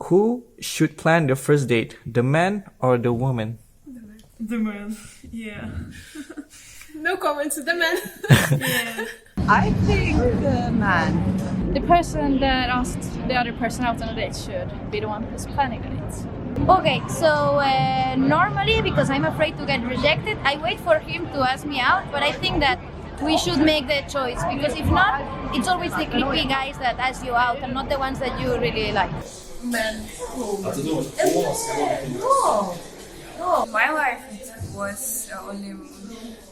Who should plan the first date, the man or the woman? The man, yeah. No comments, the man. Yeah. I think the man. The person that asked the other person out on a date should be the one who's planning the date. Okay, so normally, because I'm afraid to get rejected, I wait for him to ask me out, but I think that we should make the choice, because if not, it's always the creepy guys that ask you out and not the ones that you really like. Man. My life was only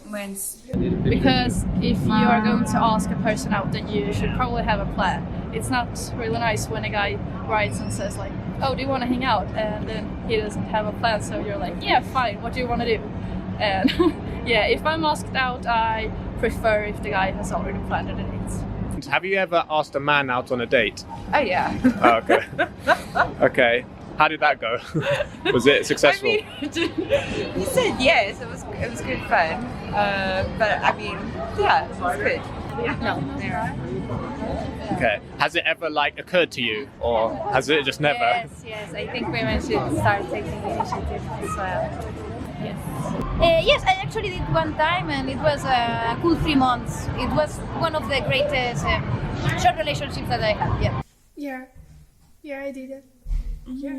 men's. Because if you are going to ask a person out, then you should probably have a plan. It's not really nice when a guy writes and says like, oh, do you want to hang out? And then he doesn't have a plan, so you're like, yeah, fine, what do you want to do? And yeah, if I'm asked out, I prefer if the guy has already planned a date. Have you ever asked a man out on a date? Oh yeah. Oh, okay. Okay. How did that go? Was it successful? I mean, he said yes. It was good fun. But I mean, yeah, it was good. No. Okay. Has it ever occurred to you, or has it just never? Yes. I think women should start taking the initiative as well. Yes. Yes, I actually did one time, and it was a cool 3 months. It was one of the greatest short relationships that I had. Yeah. Yeah, I did it. Yeah,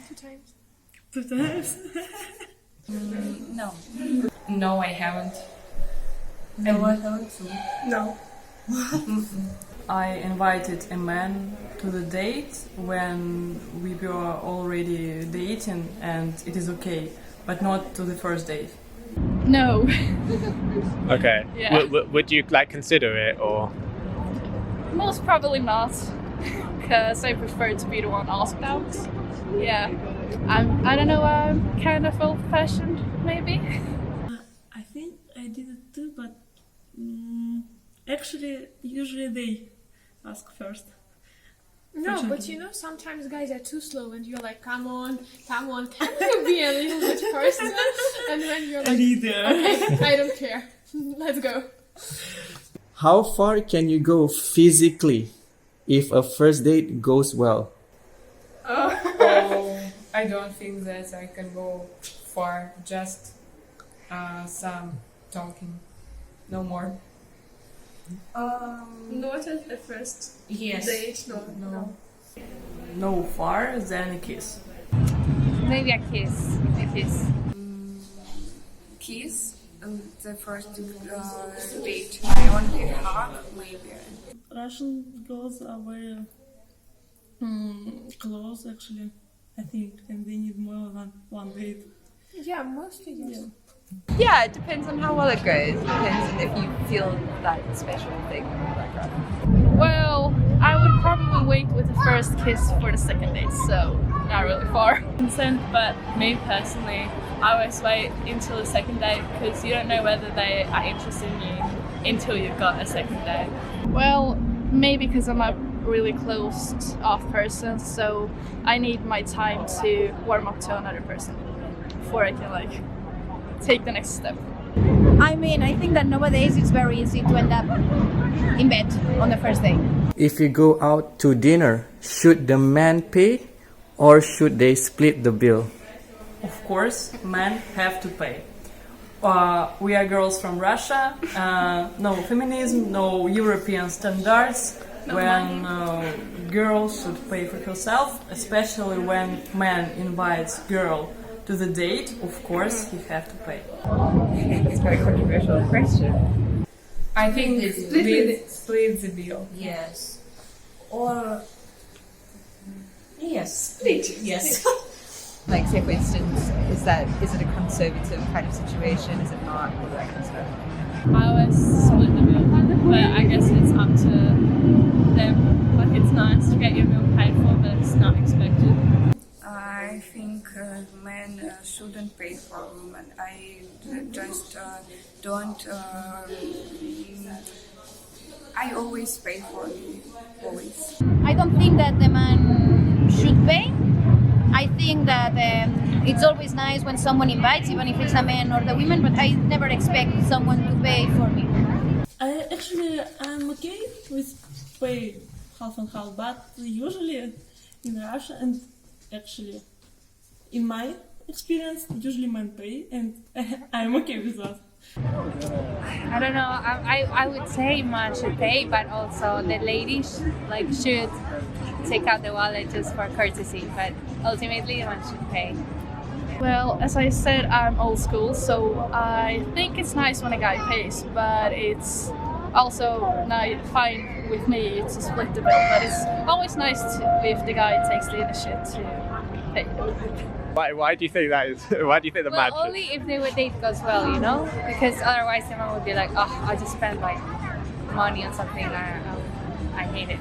2 times. 2 times? No. No, I haven't. No, I haven't. No. I invited a man to the date when we were already dating and it is okay, but not to the first date. No. Okay. Yeah. Would you consider it, or? Most probably not, because I prefer to be the one asked out. Yeah. I don't know, I'm kind of old-fashioned, maybe. I think I did it too, but actually, usually they ask first. No, but you know, sometimes guys are too slow and you're like, come on, can you be a little bit person? And then you're like, Leader. okay, I don't care, let's go. How far can you go physically if a first date goes well? I don't think that I can go far, just some talking, no more. Not at the first Yes. date, no. No far, then a kiss. Maybe a kiss. Kiss, the first date. I only hug, maybe. Russian girls are very close, actually, I think, and they need more than one date. Yeah, mostly yes. Yeah, it depends on how well it goes. It depends on if you feel that special thing. Well, I would probably wait with the first kiss for the second date, so not really far. Consent, but me personally, I always wait until the second date because you don't know whether they are interested in you until you've got a second date. Well, maybe because I'm a really closed off person, so I need my time to warm up to another person before I can take the next step. I mean, I think that nowadays it's very easy to end up in bed on the first date. If you go out to dinner, should the man pay or should they split the bill? Of course, men have to pay. We are girls from Russia, no feminism, no European standards. When girl should pay for herself, especially when man invites girl to the date, of course he have to pay. It's a very controversial question. I think split the bill. Yes. Or yes, Split. Yes. Like, say for instance, is it a conservative kind of situation? Is it not? All that kind of stuff. I always split the bill, but I guess it's up to them. It's nice to get your meal paid for, but it's not expected. I think men shouldn't pay for women. I just don't. I always pay for me, always. I don't think that the man should pay. I think that it's always nice when someone invites, even if it's a man or the women, but I never expect someone to pay for me. I'm okay with pay half and half, but usually in Russia and actually. In my experience, usually men pay, and I'm okay with that. I don't know. I would say man should pay, but also the ladies should take out the wallet just for courtesy. But ultimately, man should pay. Well, as I said, I'm old school, so I think it's nice when a guy pays, but it's also fine with me to split the bill. But it's always nice if the guy takes the initiative to pay. Why do you think that is? Why do you think the man should? Only if the date goes well, you know? Because otherwise the man would be like, oh, I just spent money on something I hate it.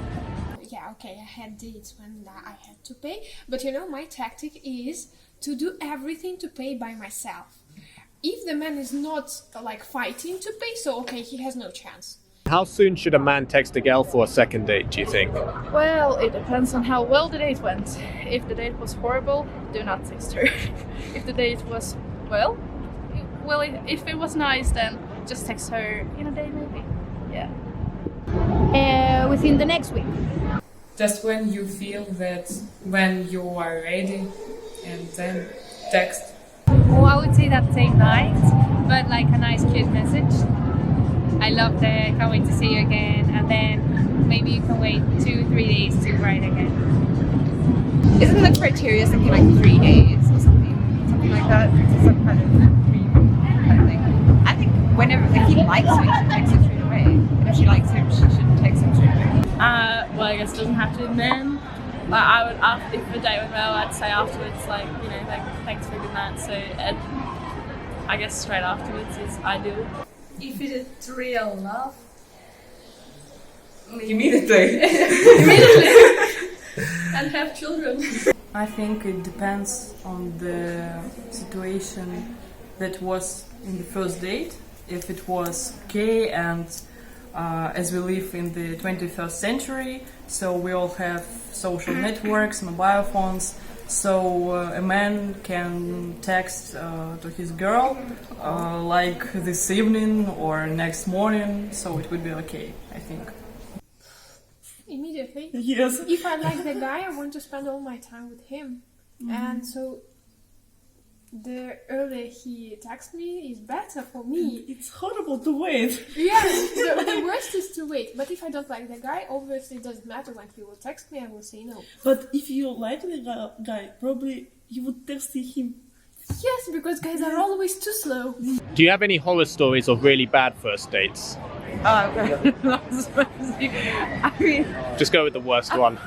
Yeah, okay, I had dates when I had to pay, but my tactic is to do everything to pay by myself. If the man is not fighting to pay, so okay, he has no chance. How soon should a man text a girl for a second date, do you think? Well, it depends on how well the date went. If the date was horrible, do not text her. If the date was, if it was nice, then just text her in a day maybe. Yeah. Within the next week. Just when you feel that when you are ready, and then text. Well, I would say that same night, but a nice cute message. I love the can't wait to see you again, and then maybe you can wait 2-3 days to write again. Isn't the criteria something like 3 days or something like that? Some kind of dream kind of thing. I think if he likes her, she should text him straight away. And if she likes him, she should text him straight away. Well, I guess it doesn't have to be then. I would, if the date went well, I'd say afterwards, thanks for good night. So I guess straight afterwards is ideal. If it's real love, Immediately. and have children. I think it depends on the situation that was in the first date. If it was okay, and as we live in the 21st century, so we all have social networks, mobile phones, so a man can text to his girl this evening or next morning, so it would be okay, I think. Immediately? Yes. If I like the guy, I want to spend all my time with him. And so the earlier he texts me is better for me. It's horrible to wait. Yeah, the worst is to wait. But if I don't like the guy, obviously it doesn't matter when he will text me, I will say no. But if you like the guy, probably you would text him. Yes, because guys are always too slow. Do you have any horror stories of really bad first dates? I mean, Just go with the worst one.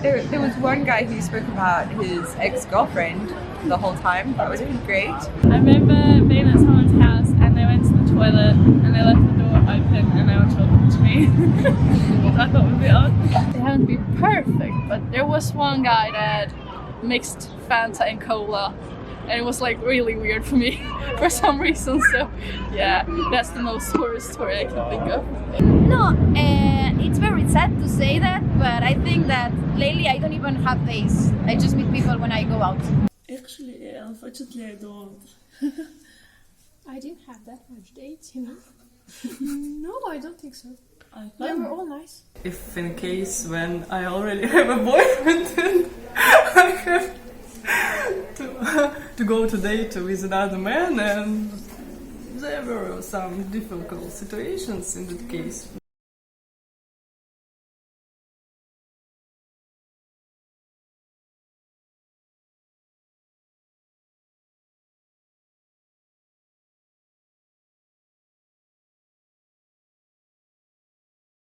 there was one guy who spoke about his ex-girlfriend the whole time. That was really great. I remember being at someone's house and they went to the toilet and they left the door open and they were talking to me. Which I thought would be odd. They haven't been perfect, but there was one guy that mixed Fanta and Cola. And it was really weird for me for some reason, so yeah, that's the most horror story I can think of. No, it's very sad to say that, but I think that lately I don't even have days. I just meet people when I go out. Actually, unfortunately, I don't. I didn't have that much dates, No, I don't think so. They were all nice. If in case when I already have a boyfriend and I have to go today to visit another man, and there were some difficult situations in that case.